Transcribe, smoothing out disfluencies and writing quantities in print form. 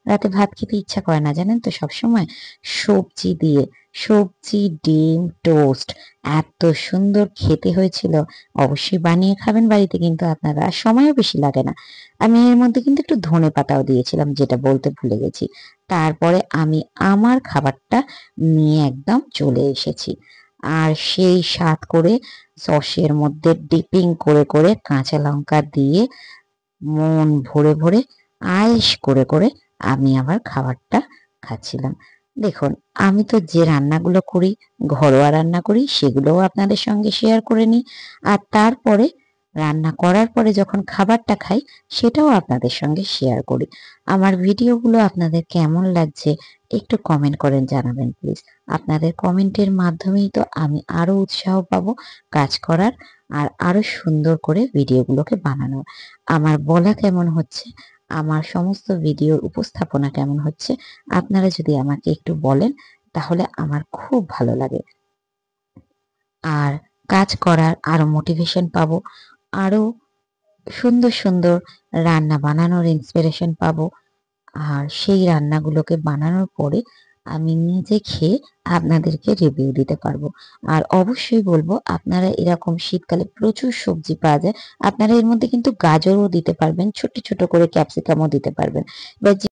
রাতে ভাত খেতে ইচ্ছা করে না, জানেন তো, সবসময় সবজি দিয়ে, সবজি, ডিম, টোস্ট, এত সুন্দর খেতে হয়েছিল। অবশ্যই বানিয়ে খাবেন বাড়িতে, কিন্তু আপনারা, সময়ও বেশি লাগে না। আমি এর মধ্যে কিন্তু একটু ধনে পাতাও দিয়েছিলাম, যেটা বলতে ভুলে গেছি। তারপরে আমি আমার খাবারটা নিয়ে একদম চলে এসেছি। আর সেই স্বাদ করে সসের মধ্যে ডিপিং করে করে কাঁচা লঙ্কা দিয়ে মন ভরে ভরে আয়েশ করে করে আমি আবার খাবারটা খাচ্ছিলাম। দেখুন, আমি তো যে রান্নাগুলো করি, ঘরোয়া রান্না করি, সেগুলোও আপনাদের সঙ্গে শেয়ার করে নিই। আর তারপরে রান্না করার পরে যখন খাবারটা খাই, সেটাও আপনাদের সঙ্গে শেয়ার করি। আমার ভিডিওগুলো আপনাদের কেমন লাগছে একটু কমেন্ট করেন, জানাবেন প্লিজ। আপনাদের কমেন্টের মাধ্যমেই তো আমি আরো উৎসাহ পাবো কাজ করার, আর আরো সুন্দর করে ভিডিওগুলোকে বানানোর। আমার বলা কেমন হচ্ছে, আমার সমস্ত ভিডিওর উপস্থাপনা কেমন হচ্ছে, আপনারা যদি আমাকে একটু বলেন, তাহলে আমার খুব ভালো লাগে। আর কাজ করার আরো মোটিভেশন পাবো, আরো সুন্দর সুন্দর রান্না বানানোর ইন্সপিরেশন পাবো। আর সেই রান্নাগুলোকে বানানোর পরে আমি নিজে খেয়ে আপনাদেরকে রিভিউ দিতে পারবো। আর অবশ্যই বলবো, আপনারা এরকম শীতকালে প্রচুর সবজি পাওয়া যায়, আপনারা এর মধ্যে কিন্তু গাজরও দিতে পারবেন, ছোট ছোট করে ক্যাপসিকামও দিতে পারবেন। এবার